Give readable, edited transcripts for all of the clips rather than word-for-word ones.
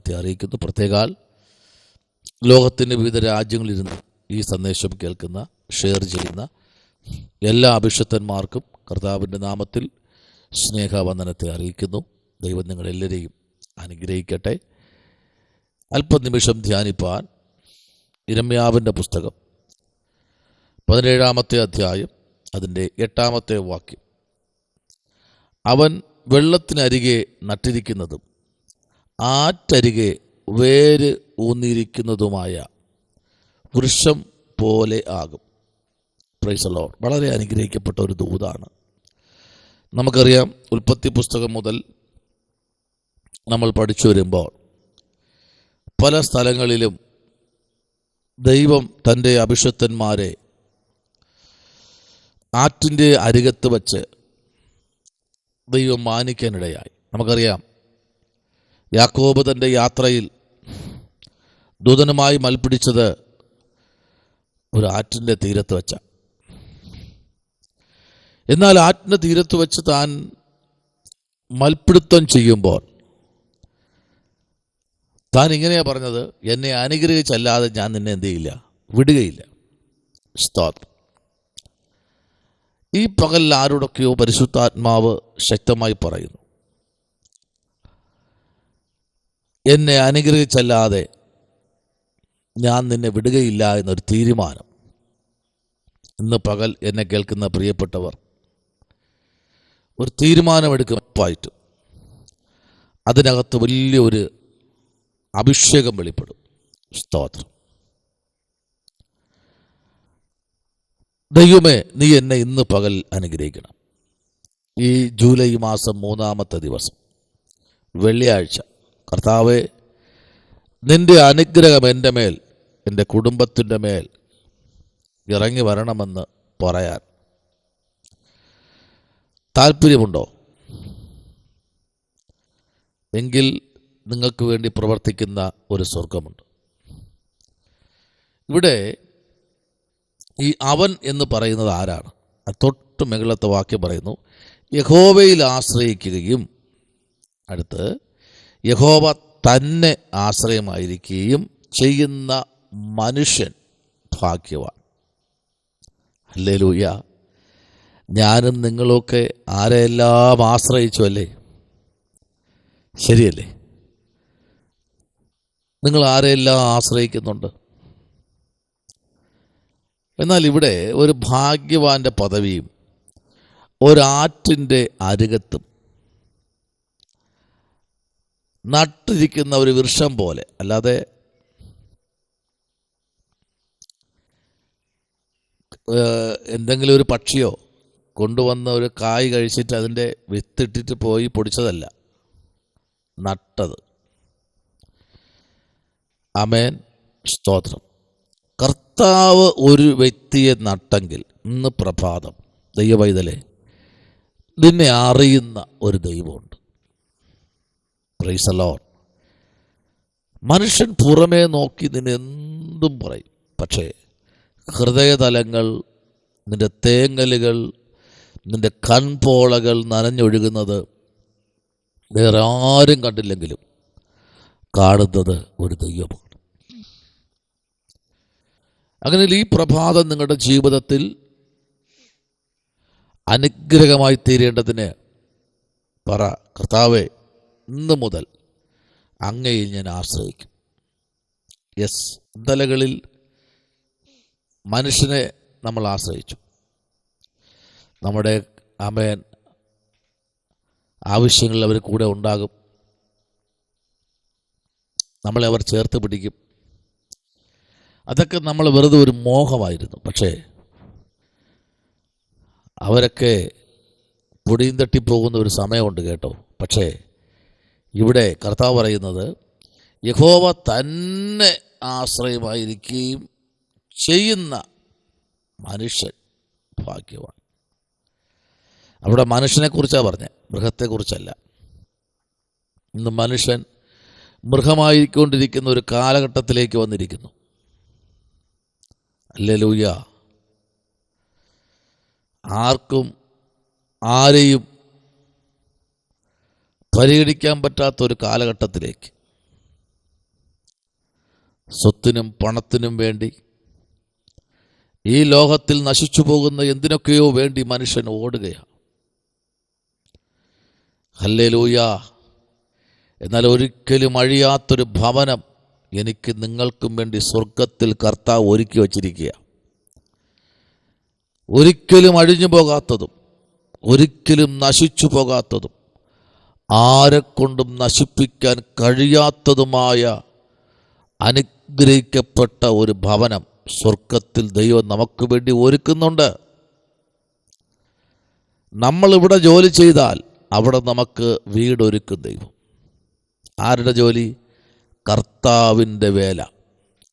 വന്ദനത്തെ അറിയിക്കുന്നു. പ്രത്യേകാൽ ലോകത്തിൻ്റെ വിവിധ രാജ്യങ്ങളിലിരുന്ന് ഈ സന്ദേശം കേൾക്കുന്ന, ഷെയർ ചെയ്യുന്ന എല്ലാ അഭിഷക്തന്മാർക്കും കർത്താവിൻ്റെ നാമത്തിൽ സ്നേഹവന്ദനത്തെ അറിയിക്കുന്നു. ദൈവം നിങ്ങളെല്ലാവരെയും അനുഗ്രഹിക്കട്ടെ. അല്പനിമിഷം ധ്യാനിപ്പാൻ യിരെമ്യാവിൻ്റെ പുസ്തകം 17-ാമത്തെ അധ്യായം അതിൻ്റെ 8-ാമത്തെ വാക്യം. അവൻ വെള്ളത്തിനരികെ നട്ടിരിക്കുന്നതും ആറ്റരികെ വേര് ഊന്നിയിരിക്കുന്നതുമായ വൃക്ഷം പോലെ ആകും. Price the Lord. വളരെ അനുഗ്രഹിക്കപ്പെട്ട ഒരു ദൂതാണ്. നമുക്കറിയാം, ഉൽപ്പത്തി പുസ്തകം മുതൽ നമ്മൾ പഠിച്ചു വരുമ്പോൾ പല സ്ഥലങ്ങളിലും ദൈവം തൻ്റെ അഭിഷക്തന്മാരെ ആറ്റിൻ്റെ അരികത്ത് വച്ച് ദൈവം മാനിക്കാനിടയായി. നമുക്കറിയാം, യാക്കോബ് തൻ്റെ യാത്രയിൽ ദൂതനുമായി മൽപ്പിടിച്ചത് ഒരു ആറ്റിൻ്റെ തീരത്ത് വെച്ച. എന്നാൽ ആറ്റിൻ്റെ തീരത്ത് വെച്ച് താൻ മൽപ്പിടുത്തം ചെയ്യുമ്പോൾ താൻ ഇങ്ങനെയാ പറഞ്ഞത്, എന്നെ അനുഗ്രഹിച്ചല്ലാതെ ഞാൻ നിന്നെ എന്ത് ചെയ്യില്ല, വിടുകയില്ല. സ്തോത്രം. ഈ പകൽ ആരോടൊക്കെയോ പരിശുദ്ധാത്മാവ് ശക്തമായി പറയുന്നു, എന്നെ അനുഗ്രഹിച്ചല്ലാതെ ഞാൻ നിന്നെ വിടുകയില്ല എന്നൊരു തീരുമാനം. ഇന്ന് പകൽ എന്നെ കേൾക്കുന്ന പ്രിയപ്പെട്ടവർ ഒരു തീരുമാനമെടുക്കുമായിട്ട് അതിനകത്ത് വലിയൊരു അഭിഷേകം വെളിപ്പെടും. സ്തോത്രം. ദൈവമേ, നീ എന്നെ ഇന്ന് പകൽ അനുഗ്രഹിക്കണം. ഈ ജൂലൈ മാസം 3-ാമത്തെ ദിവസം വെള്ളിയാഴ്ച, കർത്താവേ, നിന്റെ അനുഗ്രഹം എൻ്റെ മേൽ, എൻ്റെ കുടുംബത്തിൻ്റെ മേൽ ഇറങ്ങി വരണമെന്ന് പറയാൻ താല്പര്യമുണ്ടോ? എങ്കിൽ നിങ്ങൾക്ക് വേണ്ടി പ്രവർത്തിക്കുന്ന ഒരു സ്വർഗമുണ്ട്. ഇവിടെ ഈ അവൻ എന്ന് പറയുന്നത് ആരാണ്? തൊട്ട് മുകളിലത്തെ വാക്യം പറയുന്നു, യഹോവയിൽ ആശ്രയിക്കുകയും, അടുത്ത് യഹോവ തന്നെ ആശ്രയമായിരിക്കുകയും ചെയ്യുന്ന മനുഷ്യൻ ഭാഗ്യവാൻ. ഹല്ലേലൂയ. ഞാനും നിങ്ങളൊക്കെ ആരെയെല്ലാം ആശ്രയിച്ചു അല്ലേ? ശരിയല്ലേ? നിങ്ങൾ ആരെയെല്ലാം ആശ്രയിക്കുന്നുണ്ട്? എന്നാൽ ഇവിടെ ഒരു ഭാഗ്യവാന്റെ പദവിയും ഒരാറ്റിൻ്റെ അരികത്തും നട്ടിരിക്കുന്ന ഒരു വൃക്ഷം പോലെ, അല്ലാതെ എന്തെങ്കിലും ഒരു പക്ഷിയോ കൊണ്ടുവന്ന ഒരു കായ് കഴിച്ചിട്ട് അതിൻ്റെ വിത്തിട്ടിട്ട് പോയി പൊടിച്ചതല്ല, നട്ടത്. ആമേൻ. സ്തോത്രം. കർത്താവ് ഒരു വ്യക്തിയെ നട്ടെങ്കിൽ ഇന്ന് പ്രഭാതം, ദൈവവൈതലേ, നിന്നെ അറിയുന്ന ഒരു ദൈവമുണ്ട്. Price the Lord. മനുഷ്യൻ പുറമേ നോക്കി നിന്നെ എന്തും പറയും, പക്ഷേ ഹൃദയതലങ്ങൾ, നിന്റെ തേങ്ങലുകൾ, നിന്റെ കൺപോളകൾ നനഞ്ഞൊഴുകുന്നത് വേറെ ആരും കണ്ടില്ലെങ്കിലും കാണുന്നത് ഒരു ദൈവമാണ്. അങ്ങനെ ഈ പ്രഭാതം നിങ്ങളുടെ ജീവിതത്തിൽ അനുഗ്രഹമായി തീരേണ്ടതിന് പറ, കർത്താവേ, ഇന്ന് മുതൽ അങ്ങയിൽ ഞാൻ ആശ്രയിക്കും. യെസ്, ഇന്നലകളിൽ മനുഷ്യനെ നമ്മൾ ആശ്രയിച്ചു. നമ്മുടെ ആമേൻ ആവശ്യങ്ങളിൽ അവർ കൂടെ ഉണ്ടാകും, നമ്മളെ അവർ ചേർത്ത് പിടിക്കും. അതൊക്കെ നമ്മൾ വെറുതെ ഒരു മോഹമായിരുന്നു. പക്ഷേ അവരൊക്കെ പൊടിയും തട്ടിപ്പോകുന്ന ഒരു സമയമുണ്ട് കേട്ടോ. പക്ഷേ ഇവിടെ കർത്താവ് പറയുന്നത്, യഹോവ തന്നെ ആശ്രയമായിരിക്കുകയും ചെയ്യുന്ന മനുഷ്യൻ ഭാഗ്യവാൻ. അവിടെ മനുഷ്യനെക്കുറിച്ചാണ് പറഞ്ഞത്, മൃഗത്തെക്കുറിച്ചല്ല. ഇന്ന് മനുഷ്യൻ മൃഗമായിക്കൊണ്ടിരിക്കുന്ന ഒരു കാലഘട്ടത്തിലേക്ക് വന്നിരിക്കുന്നു. ഹല്ലേലൂയ. ആർക്കും ആരെയും പരിഗണിക്കാൻ പറ്റാത്തൊരു കാലഘട്ടത്തിലേക്ക് സ്വത്തിനും പണത്തിനും വേണ്ടി, ഈ ലോകത്തിൽ നശിച്ചു പോകുന്ന എന്തിനൊക്കെയോ വേണ്ടി മനുഷ്യൻ ഓടുകയാണ്. ഹല്ലേലൂയ. എന്നാൽ ഒരിക്കലും അഴിയാത്തൊരു ഭവനം എനിക്ക് നിങ്ങൾക്കും വേണ്ടി സ്വർഗത്തിൽ കർത്താവ് ഒരുക്കി വച്ചിരിക്കുക. ഒരിക്കലും അഴിഞ്ഞു പോകാത്തതും ഒരിക്കലും നശിച്ചു പോകാത്തതും ആരെക്കൊണ്ടും നശിപ്പിക്കാൻ കഴിയാത്തതുമായ അനുഗ്രഹിക്കപ്പെട്ട ഒരു ഭവനം സ്വർഗത്തിൽ ദൈവം നമുക്ക് വേണ്ടി ഒരുക്കുന്നുണ്ട്. നമ്മളിവിടെ ജോലി ചെയ്താൽ അവിടെ നമുക്ക് വീടൊരുക്കും ദൈവം. ആരുടെ ജോലി? കർത്താവിൻ്റെ വേല.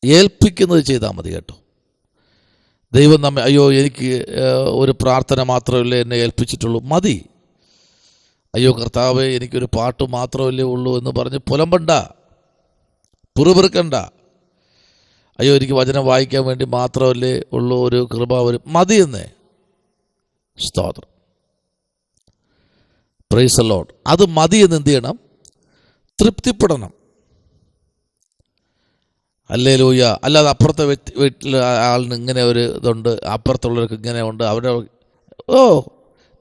ഏൽപ്പിക്കുന്നത് ചെയ്താൽ മതി കേട്ടോ. ദൈവം നമ്മെ അയ്യോ എനിക്ക് ഒരു പ്രാർത്ഥന മാത്രമല്ലേ എന്നെ ഏൽപ്പിച്ചിട്ടുള്ളൂ, മതി. അയ്യോ കർത്താവേ എനിക്കൊരു പാട്ട് മാത്രമല്ലേ ഉള്ളൂ എന്ന് പറഞ്ഞ് പുലമ്പണ്ട, പിറുപിറുക്കണ്ട. അയ്യോ എനിക്ക് വചനം വായിക്കാൻ വേണ്ടി മാത്രമല്ലേ ഉള്ളൂ ഒരു കൃപ, ഒരു മതിയെന്നേ. സ്തോത്രം, പ്രൈസ് ദി ലോർഡ്. അത് മതിയെന്ന് എന്ത് ചെയ്യണം? തൃപ്തിപ്പെടണം. ഹല്ലേലൂയ. അല്ലാതെ അപ്പുറത്തെ വീട്ടിൽ ആളിന് ഇങ്ങനെ ഒരു ഇതുണ്ട്, അപ്പുറത്തുള്ളവർക്ക് ഇങ്ങനെ ഉണ്ട്, അവരുടെ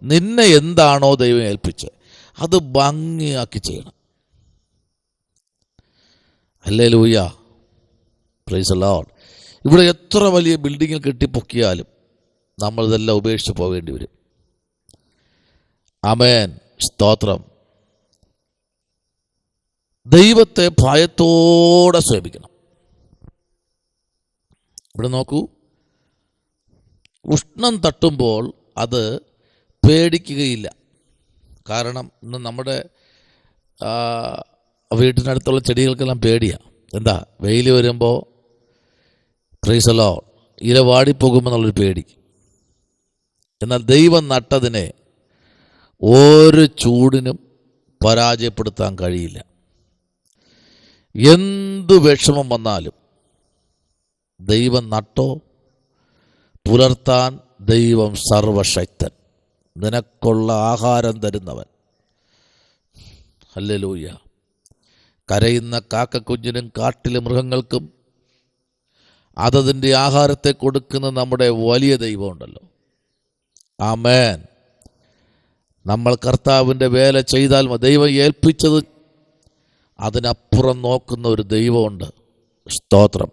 നിന്നെ എന്താണോ ദൈവം ഏൽപ്പിച്ചത് അത് ഭംഗിയാക്കി ചെയ്യണം. Hallelujah, praise the Lord. ഇവിടെ എത്ര വലിയ ബിൽഡിങ്ങിൽ കെട്ടിപ്പൊക്കിയാലും നമ്മളിതെല്ലാം ഉപേക്ഷിച്ച് പോകേണ്ടി വരും. ആമേൻ, സ്തോത്രം. ദൈവത്തെ ഭയത്തോടെ സേവിക്കണം. ഇവിടെ നോക്കൂ, ഉഷ്ണം തട്ടുമ്പോൾ അത് പേടിക്കുകയില്ല. കാരണം ഇന്ന് നമ്മുടെ വീട്ടിനടുത്തുള്ള ചെടികൾക്കെല്ലാം പേടിയാണ്. എന്താ? വെയിൽ വരുമ്പോൾ പ്രൈസ് ദി ലോർഡ് ഇല വാടിപ്പോകുമെന്നുള്ളൊരു പേടി. എന്നാൽ ദൈവം നട്ടതിനെ ഒരു ചൂടിനും പരാജയപ്പെടുത്താൻ കഴിയില്ല. എന്തു വിഷമം വന്നാലും ദൈവം നട്ടോ പുലർത്താൻ ദൈവം സർവശക്തൻ, നിനക്കുള്ള ആഹാരം തരുന്നവൻ. ഹല്ലേലൂയ. കരയുന്ന കാക്കക്കുഞ്ഞിനും കാട്ടിലെ മൃഗങ്ങൾക്കും അതതിൻ്റെ ആഹാരത്തെ കൊടുക്കുന്ന നമ്മുടെ വലിയ ദൈവമുണ്ടല്ലോ. ആമേൻ. നമ്മൾ കർത്താവിൻ്റെ വേല ചെയ്താൽ ദൈവം ഏൽപ്പിച്ചത് അതിനപ്പുറം നോക്കുന്ന ഒരു ദൈവമുണ്ട്. സ്തോത്രം.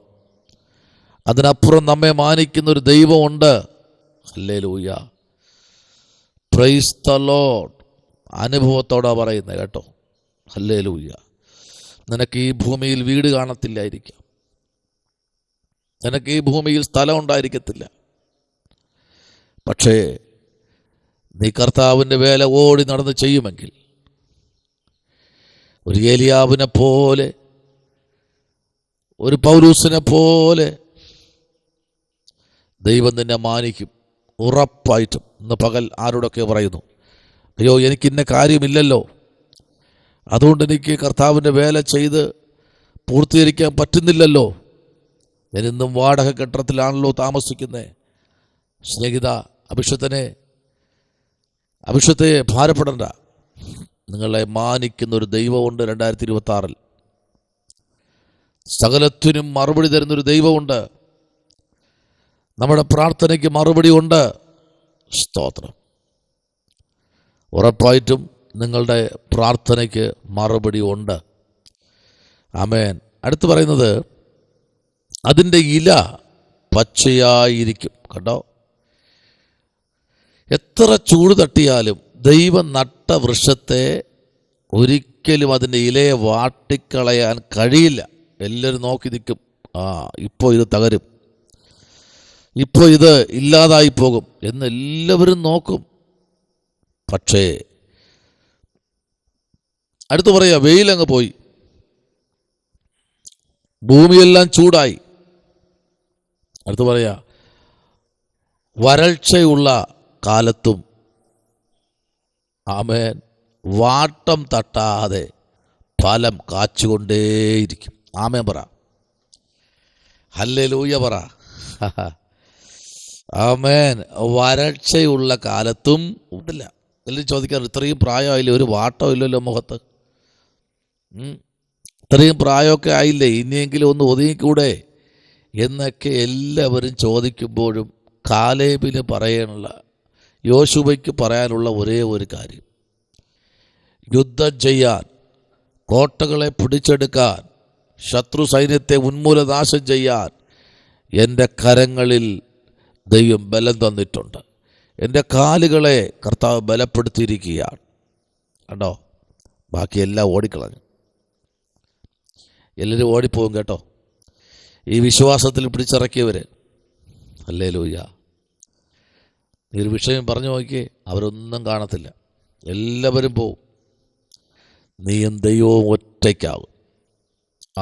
അതിനപ്പുറം നമ്മെ മാനിക്കുന്ന ഒരു ദൈവമുണ്ട്. Hallelujah, praise the lord. അനുഭവത്തോടെ പറയുന്നത് കേട്ടോ. ഹല്ലേലൂയ. നിനക്ക് ഈ ഭൂമിയിൽ വീട് കാണത്തില്ലായിരിക്കാം, നിനക്ക് ഈ ഭൂമിയിൽ സ്ഥലം ഉണ്ടായിരിക്കത്തില്ല. പക്ഷേ നീ കർത്താവിൻ്റെ വേല ഓടി നടന്ന് ചെയ്യുമെങ്കിൽ ഒരു ഏലിയാവിനെ പോലെ, ഒരു പൗലൂസിനെ പോലെ ദൈവം നിന്നെ മാനിക്കും ഉറപ്പായിട്ടും. ഇന്ന് പകൽ ആരോടൊക്കെ പറയുന്നു, അയ്യോ എനിക്കിന്ന കാര്യമില്ലല്ലോ, അതുകൊണ്ട് എനിക്ക് കർത്താവിൻ്റെ വേല ചെയ്ത് പൂർത്തീകരിക്കാൻ പറ്റുന്നില്ലല്ലോ, ഞാനിന്നും വാടക കെട്ടിടത്തിലാണല്ലോ താമസിക്കുന്നത്. സ്നേഹിത, അഭിഷത്തെ ഭാരപ്പെടണ്ട. നിങ്ങളെ മാനിക്കുന്ന ഒരു ദൈവമുണ്ട്. 2026 സകലത്തിനും മറുപടി തരുന്നൊരു ദൈവമുണ്ട്. നമ്മുടെ പ്രാർത്ഥനയ്ക്ക് മറുപടി ഉണ്ട്. സ്തോത്രം. ഉറപ്പായിട്ടും നിങ്ങളുടെ പ്രാർത്ഥനയ്ക്ക് മറുപടി ഉണ്ട്. ആമേൻ. അടുത്ത് പറയുന്നത് അതിൻ്റെ ഇല പച്ചയായിരിക്കും. കണ്ടോ, എത്ര ചൂട് തട്ടിയാലും ദൈവം നട്ട വൃക്ഷത്തെ ഒരിക്കലും അതിൻ്റെ ഇലയെ വാട്ടിക്കളയാൻ കഴിയില്ല. എല്ലാവരും നോക്കി നിൽക്കും, ഇപ്പോൾ ഇത് തകരും, ഇപ്പോൾ ഇത് ഇല്ലാതായി പോകും എന്നെല്ലാവരും നോക്കും. പക്ഷേ അടുത്ത് പറയാ, വെയിലങ്ങ് പോയി, ഭൂമിയെല്ലാം ചൂടായി. അടുത്ത് പറയാ, വരൾച്ചയുള്ള കാലത്തും ആമേൻ വാട്ടം തട്ടാതെ ഫലം കാച്ചുകൊണ്ടേയിരിക്കും. ആമേൻ പറ, ഹല്ലേലൂയ പറ. ആമേൻ. വരൾച്ചയുള്ള കാലത്തും ഉണ്ടല്ല. എല്ലാവരും ചോദിക്കാറ്, ഇത്രയും പ്രായമായില്ലേ, ഒരു വാട്ടം ഇല്ലല്ലോ മുഖത്ത്. ഇത്രയും പ്രായമൊക്കെ ആയില്ലേ, ഇനിയെങ്കിലും ഒന്ന് ഒതുങ്ങിക്കൂടെ എന്നൊക്കെ എല്ലാവരും ചോദിക്കുമ്പോഴും കാലേബിന് പറയാനുള്ള, യോശുവയ്ക്ക് പറയാനുള്ള ഒരേ ഒരു കാര്യം, യുദ്ധം ചെയ്യാൻ, കോട്ടകളെ പിടിച്ചെടുക്കാൻ, ശത്രു സൈന്യത്തെ ഉന്മൂലനാശം ചെയ്യാൻ എൻ്റെ കരങ്ങളിൽ ദൈവം ബലം തന്നിട്ടുണ്ട്. എൻ്റെ കാലുകളെ കർത്താവ് ബലപ്പെടുത്തിയിരിക്കുകയാണ്. കണ്ടോ, ബാക്കിയെല്ലാം ഓടിക്കളഞ്ഞു. എല്ലാവരും ഓടിപ്പോകും കേട്ടോ, ഈ വിശ്വാസത്തിൽ പിടിച്ചിറക്കിയവർ. ഹല്ലേലൂയ. ഈ ഒരു വിഷയം പറഞ്ഞു നോക്കിയേ, അവരൊന്നും കാണത്തില്ല, എല്ലാവരും പോവും. നീയും ദൈവവും ഒറ്റയ്ക്കാവും.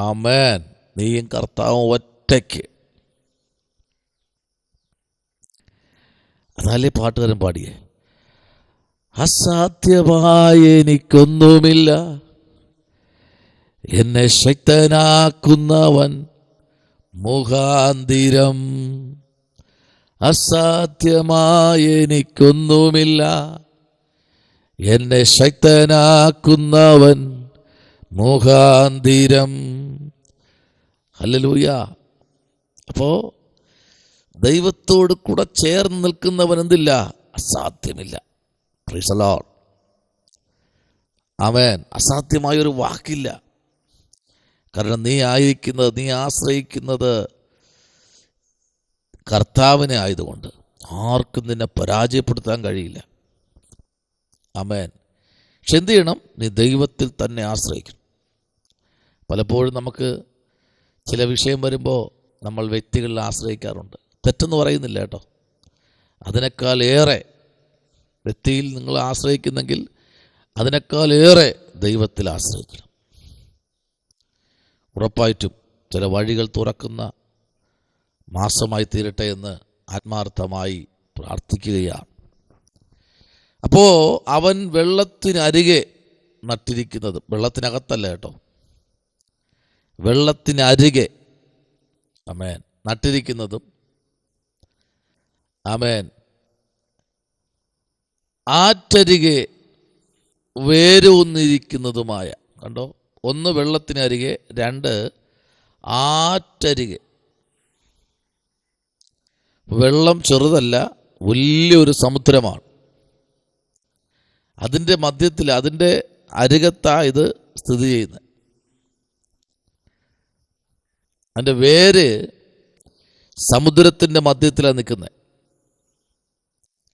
ആമേൻ. നീയും കർത്താവും ഒറ്റയ്ക്ക്. അതല്ലേ പാട്ടുകാരൻ പാടിയേ, അസാധ്യമായ എനിക്കൊന്നുമില്ല, എന്നെ ശക്തനാക്കുന്നവൻ മുഖാന്തിരം. അസാധ്യമായ എനിക്കൊന്നുമില്ല, എന്നെ ശക്തനാക്കുന്നവൻ മുഖാന്തിരം. ഹല്ലേലൂയ. അപ്പോൾ ദൈവത്തോട് കൂടെ ചേർന്ന് നിൽക്കുന്നവൻ എന്തില്ല? അസാധ്യമില്ല. Praise the lord. ആമേൻ. അസാധ്യമായൊരു വാക്കില്ല. കാരണം നീ ആശ്രയിക്കുന്നത് കർത്താവിനെ ആയതുകൊണ്ട് ആർക്കും നിന്നെ പരാജയപ്പെടുത്താൻ കഴിയില്ല. ആമേൻ. പക്ഷെ എന്ത് ചെയ്യണം? നീ ദൈവത്തിൽ തന്നെ ആശ്രയിക്കണം. പലപ്പോഴും നമുക്ക് ചില വിഷയം വരുമ്പോൾ നമ്മൾ വ്യക്തികളിൽ ആശ്രയിക്കാറുണ്ട്. തെറ്റെന്ന് പറയുന്നില്ല കേട്ടോ. അതിനേക്കാൾ ഏറെ വ്യക്തിയിൽ നിങ്ങൾ ആശ്രയിക്കുന്നെങ്കിൽ അതിനേക്കാൾ ഏറെ ദൈവത്തിൽ ആശ്രയിക്കണം. ഉറപ്പായിട്ടും ചില വഴികൾ തുറക്കുന്ന മാസമായി തീരട്ടെ എന്ന് ആത്മാർത്ഥമായി പ്രാർത്ഥിക്കുകയാണ്. അപ്പോൾ അവൻ വെള്ളത്തിനരികെ നട്ടിരിക്കുന്നത്, വെള്ളത്തിനകത്തല്ല കേട്ടോ, വെള്ളത്തിനരികെ ആമേൻ നട്ടിരിക്കുന്നതും, ആമേൻ, ആറ്റരികെ വേരൂന്നിരിക്കുന്നതുമായ. കണ്ടോ, ഒന്ന് വെള്ളത്തിനരികെ, രണ്ട് ആറ്റരികെ. വെള്ളം ചെറുതല്ല, വലിയൊരു സമുദ്രമാണ്. അതിൻ്റെ മധ്യത്തിൽ, അതിൻ്റെ അരികത്താ ഇത് സ്ഥിതി ചെയ്യുന്നത്. അതിൻ്റെ വേര് സമുദ്രത്തിൻ്റെ മധ്യത്തിലാണ് നിൽക്കുന്നത്.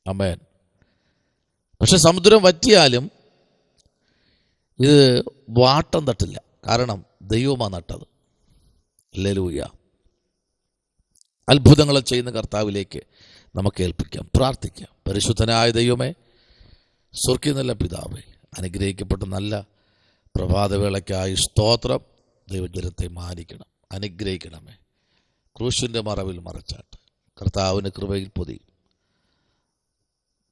ആമേൻ. പക്ഷെ സമുദ്രം വറ്റിയാലും ഇത് വാട്ടം തട്ടില്ല. കാരണം ദൈവമാണ് നട്ടത്. ഹല്ലേലൂയ. അത്ഭുതങ്ങളെ ചെയ്യുന്ന കർത്താവിലേക്ക് നമുക്ക് ഏൽപ്പിക്കാം, പ്രാർത്ഥിക്കാം. പരിശുദ്ധനായ ദൈവമേ, സ്വർഗ്ഗീയ നല്ല പിതാവേ, അനുഗ്രഹിക്കപ്പെട്ട നല്ല പ്രഭാതവേളയ്ക്കായി സ്തോത്രം. ദൈവജനത്തെ മാനിക്കണം, അനുഗ്രഹിക്കണമേ. ക്രൂശിൻ്റെ മറവിൽ മറച്ചാട്ട് കർത്താവിൻ്റെ കൃപയിൽ പൊതി.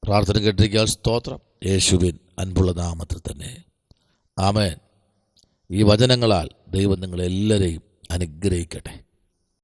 പ്രാർത്ഥന കേട്ടിരിക്കാൻ സ്തോത്രം. യേശുവിൻ അൻപുള്ള നാമത്തിൽ തന്നെ ആമേൻ. ഈ വചനങ്ങളാൽ ദൈവം നിങ്ങളെല്ലാവരെയും അനുഗ്രഹിക്കട്ടെ.